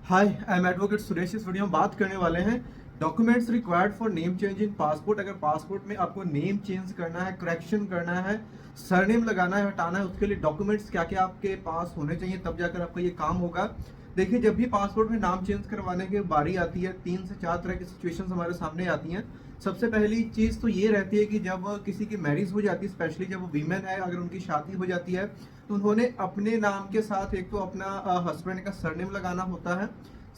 Hi, I am advocate Suresh. इस video में बात करने वाले हैं documents required for name change in passport. अगर पासपोर्ट में आपको नेम चेंज करना है, करेक्शन करना है, सरनेम लगाना है, हटाना है, उसके लिए डॉक्यूमेंट्स क्या क्या आपके पास होने चाहिए, तब जाकर आपका ये काम होगा। देखिए, जब भी पासपोर्ट में नाम चेंज करवाने की बारी आती है, 3 से 4 तरह की सिचुएशंस हमारे सामने आती हैं। सबसे पहली चीज़ तो ये रहती है कि जब किसी की मैरिज हो जाती है, स्पेशली जब वो वीमेन है, अगर उनकी शादी हो जाती है, तो उन्होंने अपने नाम के साथ एक तो अपना हस्बैंड का सरनेम लगाना होता है।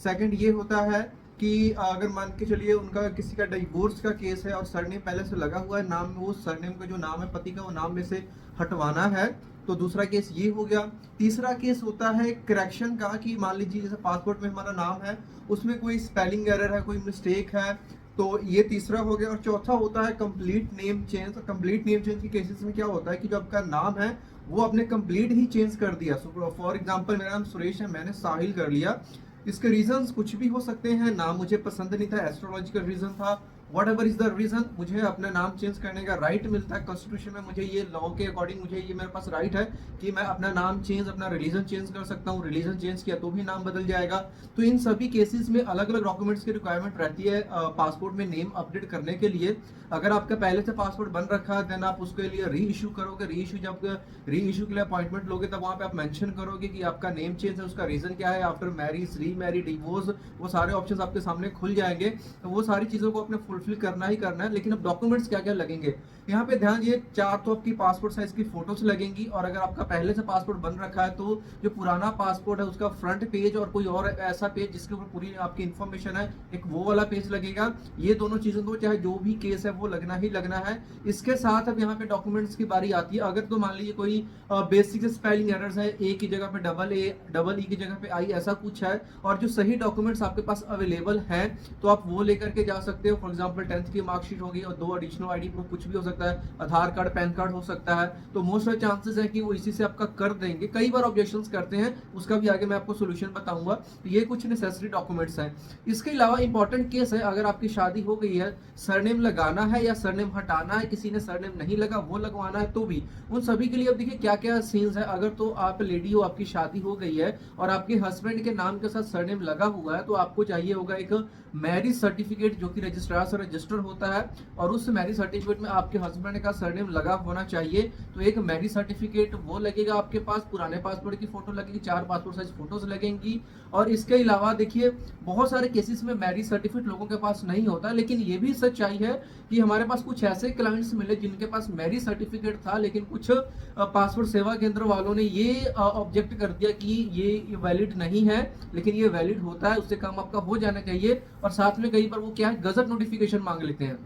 सेकंड ये होता है कि अगर मान के चलिए उनका किसी का डिवोर्स का केस है और सरनेम पहले से लगा हुआ है नाम में, वो सरनेम का जो नाम है पति का, वो नाम में से हटवाना है। तो दूसरा केस ये हो गया। तीसरा केस होता है करेक्शन का, कि मान लीजिए जैसे पासपोर्ट में हमारा नाम है, उसमें कोई स्पेलिंग एरर है, कोई मिस्टेक है, तो ये तीसरा हो गया। और चौथा होता है complete name change. Complete name change के केसेस में क्या होता है कि जो आपका नाम है वो आपने कंप्लीट ही चेंज कर दिया। फॉर एग्जांपल, मेरा नाम सुरेश है, मैंने साहिल कर लिया। इसके रीजंस कुछ भी हो सकते हैं। नाम मुझे पसंद नहीं था, एस्ट्रोलॉजिकल रीजन था, whatever is the reason, मुझे अपना नाम चेंज करने का राइट मिलता है कॉन्स्टिट्यूशन में। मुझे ये लॉ के अकॉर्डिंग मुझे ये मेरे पास राइट है कि मैं अपना नाम चेंज, अपना रिलीजन चेंज कर सकता हूँ। रिलीजन चेंज किया तो भी नाम बदल जाएगा। तो इन सभी केसेस में अलग अलग डॉक्यूमेंट्स की रिक्वायरमेंट रहती है पासपोर्ट में नेम अपडेट करने के लिए। अगर आपका पहले से पासपोर्ट बन रखा है, देन आप उसके लिए री इशू करोगे। जब री इशू के लिए अपॉइंटमेंट लोगे, तब वहाँ पे आप मेंशन करोगे कि आपका नेम चेंज है, उसका रीजन क्या है, आफ्टर मैरिज, री मैरिज, डिवोर्स, वो सारे ऑप्शंस आपके सामने खुल जाएंगे। तो वो सारी चीजों को अपने फुलफिल करना ही करना है। लेकिन अब डॉक्यूमेंट्स क्या क्या लगेंगे, यहाँ पे ध्यान दिए, 4 तो आपकी पासपोर्ट साइज की फोटोज लगेंगी। और अगर आपका पहले से पासपोर्ट बन रखा है, तो जो पुराना पासपोर्ट है उसका फ्रंट पेज और कोई और ऐसा पेज जिसके ऊपर पूरी आपकी इन्फॉर्मेशन है, एक वो वाला पेज लगेगा। ये दोनों चीजों को, चाहे जो भी केस है, वो लगना ही लगना है। इसके साथ अब यहाँ पे डॉक्यूमेंट्स की बारी आती है। अगर तो मान लीजिए कोई बेसिक स्पेलिंग एरर्स है, ए की जगह पे डबल ए, डबल ई की जगह पे आई, ऐसा कुछ है, और जो सही डॉक्यूमेंट्स आपके पास अवेलेबल हैं, तो आप वो लेकर के जा सकते हो। फॉर एग्जांपल 10th की मार्कशीट होगी और 2 एडिशनल आईडी प्रूफ, कुछ भी हो सकता है, आधार कार्ड, पैन कार्ड हो सकता है। तो मोस्ट ऑफ चांसेस है कि वो इसी से आपका कर देंगे। कई बार ऑब्जेक्शंस करते हैं, उसका भी आगे मैं आपको सोल्यूशन बताऊंगा। तो ये कुछ नेसेसरी डॉक्यूमेंट्स हैं। इसके अलावा इंपॉर्टेंट केस है, अगर आपकी शादी हो गई है, सरनेम लगाना है या सरनेम हटाना है, किसी ने सरनेम नहीं लगा वो लगवाना है, तो भी उन सभी के लिए अब देखिए क्या क्या सीन्स है। अगर तो आप लेडी हो, आपकी शादी हो गई है और आपके हस्बैंड के नाम के साथ सरनेम लगा हुआ है, तो आपको चाहिए होगा एक मैरिज सर्टिफिकेट, जो कि रजिस्ट्रार से रजिस्टर होता है, और उस मैरिज सर्टिफिकेट में आपके हस्बैंड का सरनेम लगा होना चाहिए। तो एक मैरिज सर्टिफिकेट वो लगेगा आपके पास, पुराने पासपोर्ट की फोटो लगेगी, 4 पासपोर्ट साइज फोटोज लगेंगी। और इसके अलावा देखिए, बहुत सारे केसेस में मैरिज सर्टिफिकेट लोगों के पास नहीं होता, लेकिन ये भी सच्चाई है कि हमारे पास कुछ ऐसे क्लाइंट्स मिले जिनके पास मैरिज सर्टिफिकेट था, लेकिन कुछ पासपोर्ट सेवा केंद्र वालों ने ये ऑब्जेक्ट कर दिया कि ये वैलिड नहीं है, लेकिन ये वैलिड होता है, उससे काम आपका हो जाना चाहिए। और साथ में कई बार वो क्या है, गजट नोटिफिकेशन मांग लेते हैं।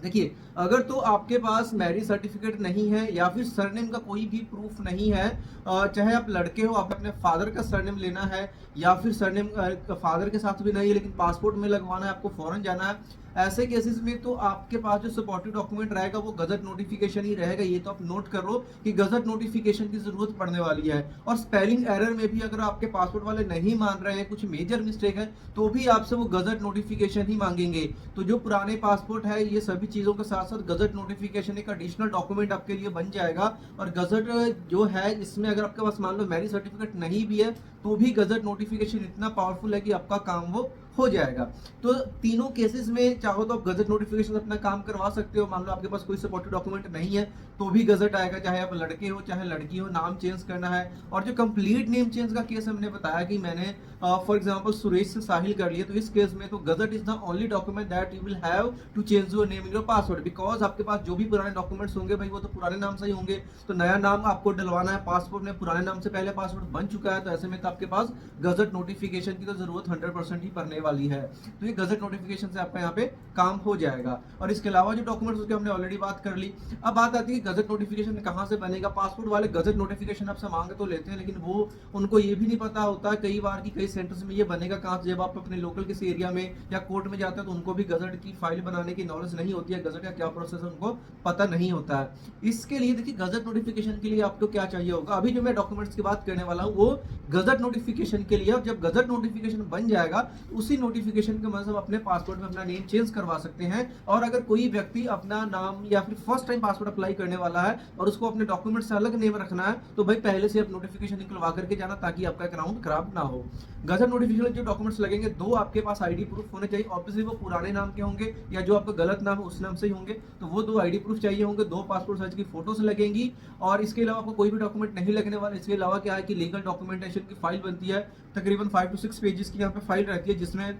देखिए, अगर तो आपके पास मैरिज सर्टिफिकेट नहीं है या फिर सरनेम का कोई भी प्रूफ नहीं है, चाहे आप लड़के हो, आप अपने फादर का सरनेम लेना है, या फिर सरनेम फादर के साथ भी नहीं है लेकिन पासपोर्ट में लगवाना है, आपको फॉरेन जाना है, ऐसे केसेस में तो आपके पास जो सपोर्टिव डॉक्यूमेंट रहेगा वो गजट नोटिफिकेशन ही रहेगा। ये तो आप नोट कर लो कि गजट नोटिफिकेशन की जरूरत पड़ने वाली है। और स्पेलिंग एरर में भी अगर आपके पासपोर्ट वाले नहीं मान रहे हैं, कुछ मेजर मिस्टेक है, तो भी आपसे वो गजट नोटिफिकेशन ही मांगेंगे। तो जो पुराने पासपोर्ट है, ये सभी चीजों के साथ साथ गजट नोटिफिकेशन एक एडिशनल डॉक्यूमेंट आपके लिए बन जाएगा। और गजट जो है, इसमें अगर आपके पास मान लो मैरिज सर्टिफिकेट नहीं भी है, तो भी गजट नोटिफिकेशन इतना पावरफुल है कि आपका काम वो हो जाएगा। तो तीनों केसेस में चाहो तो आप गजट नोटिफिकेशन अपना काम करवा सकते हो। मान लो आपके पास कोई सपोर्टिव डॉक्यूमेंट नहीं है, तो भी गजट आएगा, चाहे आप लड़के हो चाहे लड़की हो, नाम चेंज करना है। और जो कंप्लीट नेम चेंज का केस हमने बताया कि मैंने फॉर एग्जांपल सुरेश से साहिल कर लिया, तो इस केस में तो gazette is the only document that you will have to change your name in your password, because आपके पास जो भी पुराने डॉक्यूमेंट्स होंगे भाई, वो तो पुराने नाम से ही होंगे। तो नया नाम आपको डलवाना है पासपोर्ट में, पुराने नाम से पहले पासपोर्ट बन चुका है, तो ऐसे में तो आपके पास गजट नोटिफिकेशन की तो जरूरत 100% ही पड़ने वाली है। तो ये गजट नोटिफिकेशन से आपका यहाँ पे काम हो जाएगा। और इसके अलावा जो डॉक्यूमेंट्स उसके हमने ऑलरेडी बात कर ली। अब बात आती है गजट नोटिफिकेशन कहाँ से बनेगा। पासपोर्ट वाले गजट नोटिफिकेशन आपसे मांग तो लेते हैं, लेकिन वो उनको ये भी नहीं पता होता कई बार कि कई सेंटर्स में ये बनेगा कहाँ से। जब आप अपने लोकल किसी एरिया में या कोर्ट में जाते हैं, तो उनको भी गजट की फाइल बनाने की नॉलेज नहीं होती है, गजट का क्या प्रोसेस है उनको पता नहीं होता है। इसके लिए देखिए, गजट नोटिफिकेशन के लिए आपको क्या चाहिए होगा, अभी जो मैं डॉक्यूमेंट्स की बात करने वाला हूँ वो गजट नोटिफिकेशन के लिए। जब गजट नोटिफिकेशन बन जाएगा, उसी इसी नोटिफिकेशन के मतलब अपने पासपोर्ट में अपना नेम चेंज करवा सकते हैं। और अगर कोई व्यक्ति अपना नाम या फिर फर्स्ट टाइम पासपोर्ट अप्लाई करने वाला है और उसको अपने डॉक्यूमेंट से अलग नेम रखना है, तो भाई पहले से आप नोटिफिकेशन निकलवा करके जाना, ताकि आपका अकाउंट खराब ना हो। गजट नोटिफिकेशन जो डॉक्यूमेंट्स लगेंगे, 2 आपके पास आईडी प्रूफ होने चाहिए। ऑब्वियसली वो पुराने नाम के होंगे या जो आपका गलत नाम है उस नाम से ही होंगे, तो वो 2 आईडी प्रूफ चाहिए होंगे, 2 पासपोर्ट साइज की फोटोज लगेंगी। और इसके अलावा आपको कोई भी डॉक्यूमेंट नहीं लगने वाला। इसके अलावा क्या है कि लीगल डॉक्यूमेंटेशन की फाइल बनती है, तकरीबन 5 to 6 पेजेस की यहाँ पे फाइल रहती है, जिसमें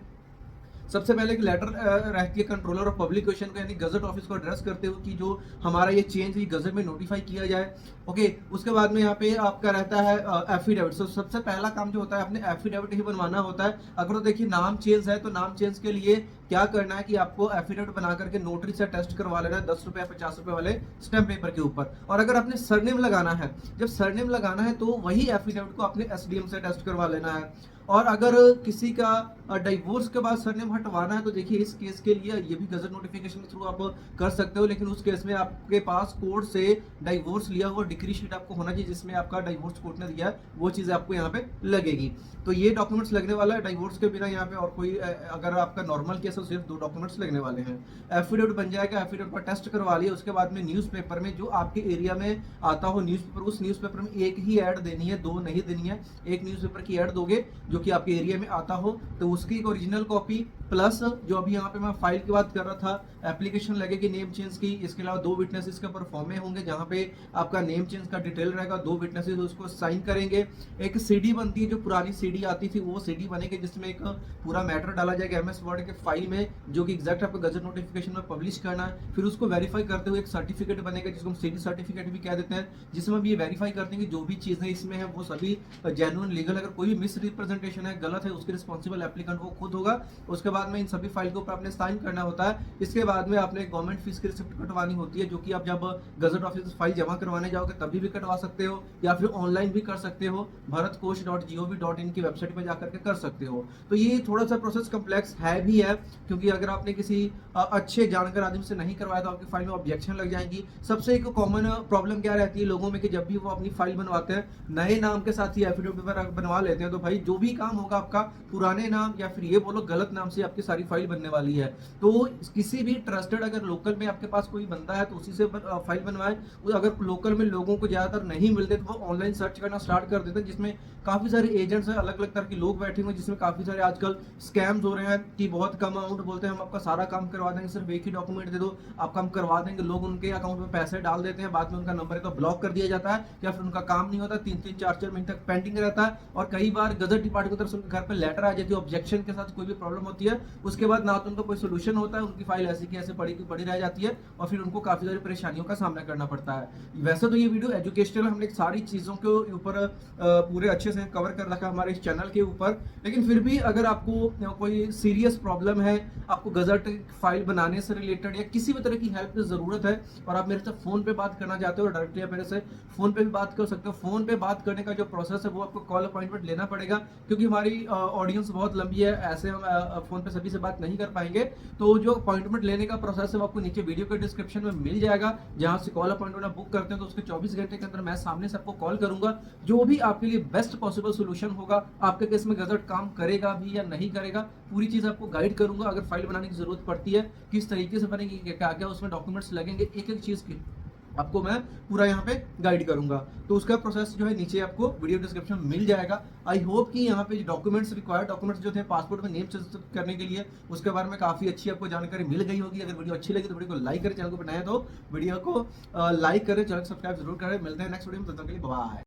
सबसे पहले एक लेटर रहती है कंट्रोलर ऑफ पब्लिकेशन को, यानी गजट ऑफिस को एड्रेस करते हुए कि जो हमारा ये चेंज है गजट में नोटिफाई किया जाए। ओके, उसके बाद में यहाँ पे आपका रहता है एफिडेविट। सबसे पहला काम जो होता है अपने एफिडेविट ही बनवाना होता है। अगर तो देखिए नाम चेंज है, तो नाम चेंज के लिए क्या करना है कि आपको एफिडेविट बना करके नोटरी से टेस्ट करवा लेना है, 10 रुपए 50 रुपए वाले स्टैम्प पेपर के ऊपर। और अगर आपने सरनेम लगाना है, जब सरनेम लगाना है तो वही एफिडेविट को अपने एसडीएम से टेस्ट करवा लेना है। और अगर किसी का डिवोर्स के बाद सरनेम हटवाना है, तो देखिए इस केस के लिए ये भी गजट नोटिफिकेशन के थ्रू आप कर सकते हो, लेकिन उस केस में आपके पास कोर्ट से डिवोर्स लिया हुआ डिक्री शीट आपको होना चाहिए, जिसमें आपका डिवोर्स कोर्ट ने दिया है, वो चीज़ आपको यहाँ पे लगेगी। तो ये डॉक्यूमेंट्स लगने वाला है। डिवोर्स के बिना यहाँ पे और कोई अगर आपका नॉर्मल केस है, सिर्फ 2 डॉक्यूमेंट्स लगने वाले हैं। एफिडेविट बन जाएगा, एफिडेविट पर टेस्ट करवा लिया। उसके बाद में न्यूज़पेपर में जो आपके एरिया में आता हो न्यूज़पेपर, उस न्यूज़पेपर में एक ही ऐड देनी है, 2 नहीं देनी है। एक न्यूज़पेपर की ऐड दोगे जो कि आपके एरिया में आता हो, तो उसकी एक ओरिजिनल कॉपी प्लस जो अभी यहाँ पे मैं फाइल की बात कर रहा था, एप्लीकेशन लगेगी नेम चेंज की। इसके अलावा 2 विटनेसेस के परफॉर्मे होंगे, जहाँ पे आपका नेम चेंज का डिटेल रहेगा। 2 विटनेसेस उसको साइन करेंगे। एक सीडी बनती है, जो पुरानी सीडी आती थी वो सीडी बनेगी, जिसमें एक पूरा मैटर डाला जाएगा एमएस वर्ड के फाइल में, जो कि एग्जैक्ट आपको गजट नोटिफिकेशन में पब्लिश करना है। फिर उसको वेरीफाई करते हुए एक सर्टिफिकेट बनेगा, जिसको हम सीडी सर्टिफिकेट भी कह देते हैं, जिसमें हम ये वेरीफाई करते हैं कि जो भी चीजें इसमें है वो सभी जेन्युइन लीगल। अगर कोई भी मिस रिप्रेजेंटेशन है, गलत है, उसके रिस्पॉन्सिबल एप्लीकेंट वो खुद होगा। उसके बाद में इन सभी फाइल को आपने साइन करना होता है। इसके बाद में आपने गवर्नमेंट फीस की रिसिप्ट कटवानी होती है, जो कि आप जब गजट ऑफिस फाइल जमा करवाने जाओगे तभी भी कटवा सकते हो, या फिर ऑनलाइन भी कर सकते हो, bharatkosh.gov.in की वेबसाइट पर जाकर के कर सकते हो। तो ये थोड़ा सा प्रोसेस कम्प्लेक्स है भी है, क्योंकि अगर आपने किसी अच्छे जानकार आदमी से नहीं करवाया तो आपकी फाइल में ऑब्जेक्शन लग जाएंगी। सबसे एक कॉमन प्रॉब्लम क्या रहती है लोगों में कि जब भी वो अपनी फाइल बनवाते हैं, नए नाम के साथ ही एफिडेविट बनवा लेते हैं, तो भाई जो भी काम होगा आपका पुराने नाम या फिर ये बोलो गलत नाम से आपकी सारी फाइल बनने वाली है। तो किसी भी ट्रस्टेड अगर लोकल में आपके पास कोई बंदा है तो उसी से फाइल बनवाए। अगर लोकल में लोगों को ज्यादातर नहीं मिलते तो वो ऑनलाइन सर्च करना स्टार्ट कर देते हैं, जिसमें काफी सारे एजेंट्स हैं, अलग अलग तरह के लोग बैठे हुए हैं, जिसमें काफी सारे आजकल स्कैम्स हो रहे हैं कि बहुत कम अमाउंट बोलते हैं हम आपका सारा काम करवा देंगे, सिर्फ एक ही डॉक्यूमेंट दे दो आपका हम करवा देंगे। लोग उनके अकाउंट में पैसे डाल देते हैं, बाद में उनका नंबर तो ब्लॉक कर दिया जाता है, या फिर उनका काम नहीं होता, 3-3 4-4 महीने तक पेंडिंग रहता है। और कई बार गजट डिपार्टमेंट की तरफ से उनके घर पर लेटर आ जाती है ऑब्जेक्शन के साथ, कोई भी प्रॉब्लम होती है, उसके बाद ना तो उनका कोई सोल्यूशन होता है, उनकी फाइल ऐसी की ऐसे पड़ी रह जाती है, और फिर उनको काफी सारी परेशानियों का सामना करना पड़ता है। वैसे तो ये वीडियो एजुकेशनल, हमने सारी चीजों के ऊपर पूरे अच्छे से कवर कर रखा हमारे इस चैनल के ऊपर, लेकिन फिर भी अगर आपको कोई सीरियस प्रॉब्लम है, आपको गजट फाइल बनाने से रिलेटेड या किसी भी तरह की हेल्प की जरूरत है, और आप मेरे से फोन पे बात करना चाहते हो, डायरेक्टली आप मेरे से फोन पे भी बात कर सकते हो। फोन पे बात करने का जो प्रोसेस है वो आपको कॉल अपॉइंटमेंट लेना पड़ेगा, क्योंकि हमारी ऑडियंस बहुत लंबी है, ऐसे हम फोन पे सभी से बात नहीं कर पाएंगे। तो जो अपॉइंटमेंट लेने का प्रोसेस है वो आपको नीचे वीडियो के डिस्क्रिप्शन में मिल जाएगा, जहां से कॉल अपॉइंटमेंट आप बुक करते हैं, तो उसके 24 घंटे के अंदर मैं सामने से आपको कॉल करूंगा। जो भी आपके लिए बेस्ट पॉसिबल सोल्यूशन होगा, आपके केस में गजट काम करेगा भी या नहीं करेगा, पूरी चीज आपको गाइड करूंगा। अगर फाइल बनाने की जरूरत पड़ती है, किस तरीके से बनेगी, क्या क्या उसमें डॉक्यूमेंट्स लगेंगे, एक एक चीज की आपको मैं पूरा यहाँ पे गाइड करूंगा। तो उसका प्रोसेस जो है नीचे आपको वीडियो डिस्क्रिप्शन में मिल जाएगा। आई होप कि यहाँ पे डॉक्यूमेंट्स रिक्वायर्ड डॉक्यूमेंट्स जो थे पासपोर्ट में नेम चेंज करने के लिए, उसके बारे में काफी अच्छी आपको जानकारी मिल गई होगी। अगर वीडियो अच्छी लगी तो वीडियो को लाइक करें, चैनल को बनाए तो वीडियो को लाइक करें, चैनल को सब्सक्राइब जरूर करें। मिलते हैं नेक्स्ट वीडियो में, तब तक के लिए बाय।